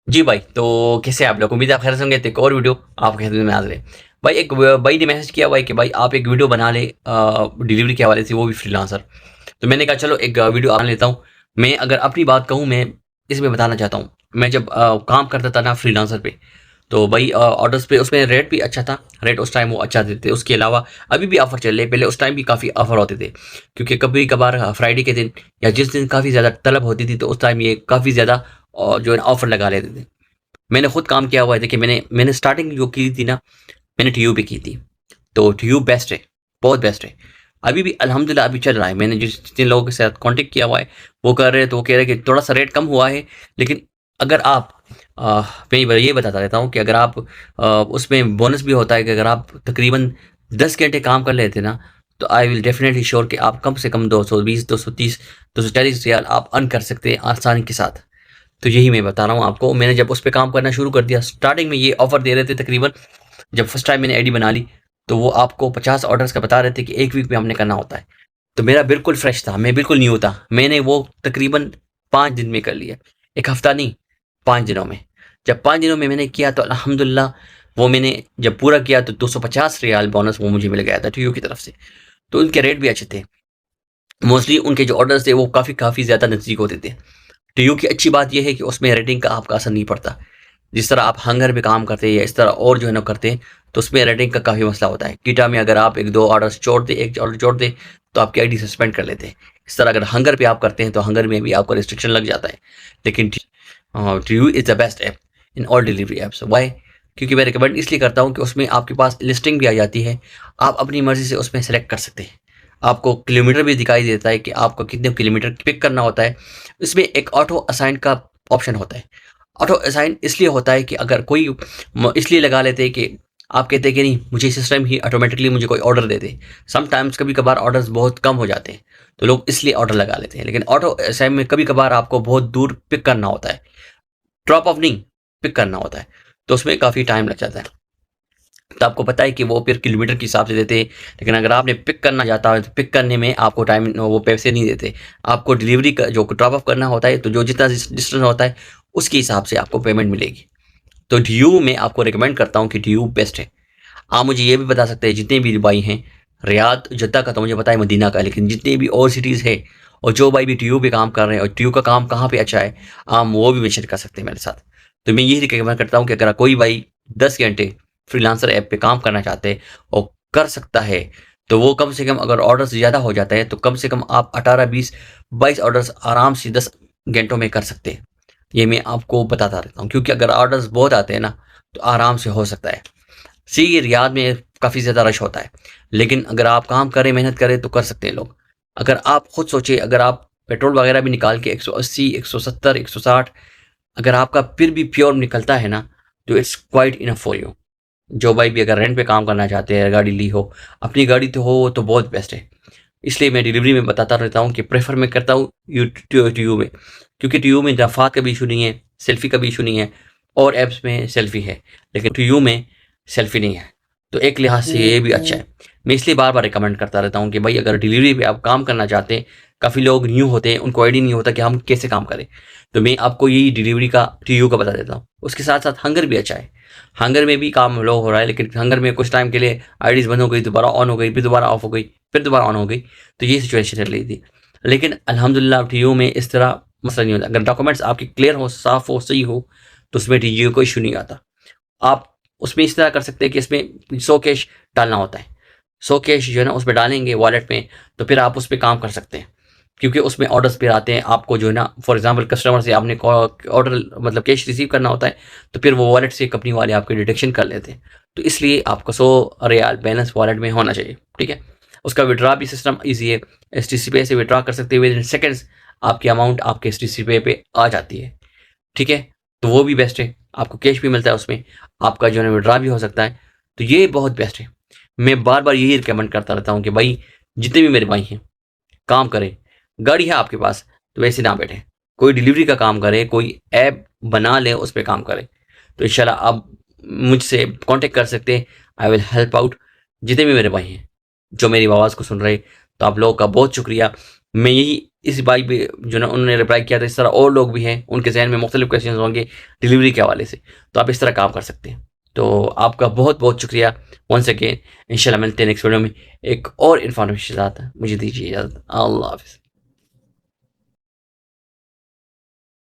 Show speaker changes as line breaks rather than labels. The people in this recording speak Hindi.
जी भाई, तो कैसे आप लोग? उम्मीद है आप खैर से होंगे। तो एक और वीडियो आपके खिदमत में हाज़िर है। भाई एक भाई ने मैसेज किया हुआ है कि भाई आप एक वीडियो बना लें डिलीवरी के हवाले से, वो भी फ्रीलांसर। तो मैंने कहा चलो एक वीडियो बना लेता हूँ। मैं अगर अपनी बात कहूँ, मैं इसमें बताना चाहता हूँ। मैं जब काम करता था ना फ्रीलांसर पे, तो भाई ऑर्डर्स पे उसमें रेट भी अच्छा था। रेट उस टाइम वो अच्छा देते थे। उसके अलावा अभी भी ऑफर चल रहे, पहले उस टाइम भी काफ़ी ऑफर होते थे, क्योंकि कभी कभार फ्राइडे के दिन या जिस दिन काफ़ी ज़्यादा तलब होती थी, तो उस टाइम ये काफ़ी ज़्यादा जो है ऑफर लगा लेते थे। मैंने खुद काम किया हुआ है। देखिए, मैंने मैंने स्टार्टिंग जो की थी ना, मैंने टीयू पे की थी। तो टीयू बेस्ट है, बहुत बेस्ट है। अभी भी अल्हम्दुलिल्लाह अभी चल रहा है। मैंने जिस जिन लोगों के साथ कांटेक्ट किया हुआ है, वो कर रहे हैं, तो वो कह रहे हैं कि थोड़ा सा रेट कम हुआ है। लेकिन अगर आप मैं ये बताता रहता हूँ कि अगर आप उसमें बोनस भी होता है कि अगर आप तकरीबन 10 घंटे काम कर लेते ना, तो आई विल डेफिनेटली श्योर कि आप कम से कम 220, 230, 240 रियाल आप अर्न कर सकते हैं आसानी के साथ। तो यही मैं बता रहा हूँ आपको। मैंने जब उस पे काम करना शुरू कर दिया, स्टार्टिंग में ये ऑफर दे रहे थे तकरीबन, जब फर्स्ट टाइम मैंने आईडी बना ली, तो वो आपको 50 ऑर्डर्स का बता रहे थे कि 1 वीक में हमने करना होता है। तो मेरा बिल्कुल फ्रेश था, मैं बिल्कुल न्यू था। मैंने वो तकरीबन 5 दिन में कर लिया। 1 हफ्ता नहीं, 5 दिनों में। जब 5 दिनों में मैंने किया, तो अल्हम्दुलिल्लाह वो मैंने जब पूरा किया, तो 250 रियाल बोनस वो मुझे मिल गया था टीयू की तरफ से। तो उनके रेट भी अच्छे थे। मोस्टली उनके जो ऑर्डर्स थे वो काफ़ी काफ़ी ज़्यादा नज़दीक होते थे। टीयू की अच्छी बात यह है कि उसमें रेटिंग का आपका असर नहीं पड़ता। जिस तरह आप हंगर में काम करते हैं या इस तरह और जो है ना करते हैं, तो उसमें रेटिंग का काफ़ी मसला होता है। कीटा में अगर आप 1-2 ऑर्डर्स छोड़ दें, 1 ऑर्डर छोड़ दें, तो आपकी आईडी सस्पेंड कर लेते हैं। इस तरह अगर हंगर पे आप करते हैं, तो हंगर में भी आपको रिस्ट्रिक्शन लग जाता है। लेकिन टीयू is the best app in all delivery apps. Why? क्योंकि मैं रिकमेंड इसलिए करता हूँ कि उसमें आपके पास लिस्टिंग भी आ जाती है। आप अपनी मर्ज़ी से उसमें सेलेक्ट कर सकते हैं। आपको किलोमीटर भी दिखाई देता है कि आपको कितने किलोमीटर पिक करना होता है। इसमें एक ऑटो असाइन का ऑप्शन होता है। ऑटो असाइन इसलिए होता है कि अगर कोई इसलिए लगा लेते हैं कि आप कहते हैं कि नहीं, मुझे सिस्टम ही ऑटोमेटिकली मुझे कोई ऑर्डर दे दे। समटाइम्स कभी कभार ऑर्डर्स बहुत कम हो जाते हैं, तो लोग इसलिए ऑर्डर लगा लेते हैं। लेकिन ऑटो असाइन में कभी कभार आपको बहुत दूर पिक करना होता है, ड्रॉप ऑफ नहीं, पिक करना होता है। तो उसमें काफ़ी टाइम लग जाता है। तो आपको पता है कि वो फिर किलोमीटर के हिसाब से देते हैं। लेकिन अगर आपने पिक करना चाहता है, तो पिक करने में आपको टाइम वो पैसे नहीं देते। आपको डिलीवरी का जो ड्रॉप ऑफ करना होता है, तो जो जितना डिस्टेंस होता है, उसके हिसाब से आपको पेमेंट मिलेगी। तो ड्यू में आपको रिकमेंड करता हूँ कि ड्यू बेस्ट है। आप मुझे ये भी बता सकते हैं जितने भी भाई हैं, रियाद जद्दा का तो मुझे पता है, मदीना का, लेकिन जितने भी और सिटीज़ है, और जो भाई भी ड्यू पे काम कर रहे हैं और ड्यू का काम कहाँ पे अच्छा है, आप वो भी मेंशन कर सकते हैं मेरे साथ। तो मैं यही रिकमेंड करता हूँ कि अगर कोई भाई 10 घंटे फ्रीलांसर ऐप पे काम करना चाहते हैं और कर सकता है, तो वो कम से कम, अगर ऑर्डर्स ज़्यादा हो जाता है, तो कम से कम आप 18, 20, 22 ऑर्डर्स आराम से 10 घंटों में कर सकते हैं। ये मैं आपको बताता रहता हूँ, क्योंकि अगर ऑर्डर्स बहुत आते हैं ना, तो आराम से हो सकता है। सी रियाद में काफ़ी ज़्यादा रश होता है, लेकिन अगर आप काम करें, मेहनत करें, तो कर सकते हैं लोग। अगर आप खुद सोचें, अगर आप पेट्रोल वगैरह भी निकाल के 180, 170, 160, अगर आपका फिर भी प्योर निकलता है ना, तो it's quite enough for you. जो भाई भी अगर रेंट पे काम करना चाहते हैं, गाड़ी ली हो, अपनी गाड़ी तो हो, तो बहुत बेस्ट है। इसलिए मैं डिलीवरी में बताता रहता हूँ कि प्रेफर मैं करता हूँ टीयू में, क्योंकि टीयू में दफात का भी इशू नहीं है, सेल्फी का भी इशू नहीं है। और ऐप्स में सेल्फी है, लेकिन टीयू में सेल्फी नहीं है। तो एक लिहाज से ये भी अच्छा है। मैं इसलिए बार बार रिकमेंड करता रहता हूँ कि भाई अगर डिलीवरी पे आप काम करना चाहते हैं, काफ़ी लोग न्यू होते हैं, उनको आइडिया नहीं होता कि हम कैसे काम करें। तो मैं आपको यही डिलीवरी का टीयू का बता देता हूँ। उसके साथ साथ हंगर भी अच्छा है। हंगर में भी काम लो हो रहा है, लेकिन हंगर में कुछ टाइम के लिए आईडीज़ बंद हो गई, दोबारा ऑन हो गई, फिर दोबारा ऑफ हो गई, फिर दोबारा ऑन हो गई। तो ये सिचुएशन चल रही थी। लेकिन अल्हम्दुलिल्लाह टीयू में इस तरह मसला नहीं होता। अगर डॉक्यूमेंट्स आपके क्लियर हो, साफ़ हो, सही हो, तो उसमें टीयू को इशू नहीं आता। आप उसमें इस तरह कर सकते हैं कि इसमें 100 कैश डालना होता है। 100 कैश जो है ना उसमें डालेंगे वॉलेट में, तो फिर आप उस पे काम कर सकते हैं। क्योंकि उसमें ऑर्डर्स फिर आते हैं, आपको जो है ना, फॉर एग्जांपल कस्टमर से आपने ऑर्डर मतलब कैश रिसीव करना होता है, तो फिर वो वॉलेट से कंपनी वाले आपके डिडक्शन कर लेते हैं। तो इसलिए आपका 100 रियाल बैलेंस वॉलेट में होना चाहिए, ठीक है। उसका विड्रा भी सिस्टम ईजी है। एस पे से विड्रा कर सकते हैं, विद इन सेकेंड्स आपकी अमाउंट आपके एस पे आ जाती है, ठीक है। तो वो भी बेस्ट है, आपको कैश भी मिलता है उसमें, आपका जो है विड्रा भी हो सकता है। तो ये बहुत बेस्ट है। मैं बार बार यही रिकमेंड करता रहता हूँ कि भाई जितने भी मेरे भाई हैं, काम करें। गाड़ी है आपके पास, तो वैसे ना बैठे, कोई डिलीवरी का काम करे, कोई ऐप बना ले, उस पर काम करे। तो इंशाल्लाह आप मुझसे कांटेक्ट कर सकते हैं। I will help out. जितने भी मेरे भाई हैं जो मेरी आवाज़ को सुन रहे, तो आप लोगों का बहुत शुक्रिया। मैं यही इस भाई भी जो ना उन्होंने रिप्लाई किया था, इस तरह और लोग भी हैं, उनके जहन में मुख्तलिफ क्वेश्चन होंगे डिलीवरी के हवाले से, तो आप इस तरह काम कर सकते हैं। तो आपका बहुत बहुत शुक्रिया वंस अगेन। इंशाल्लाह मिलते हैं नेक्स्ट वीडियो में एक और इन्फॉर्मेशन के साथ। मुझे दीजिए इजाज़त। अल्लाह हाफ़िज़।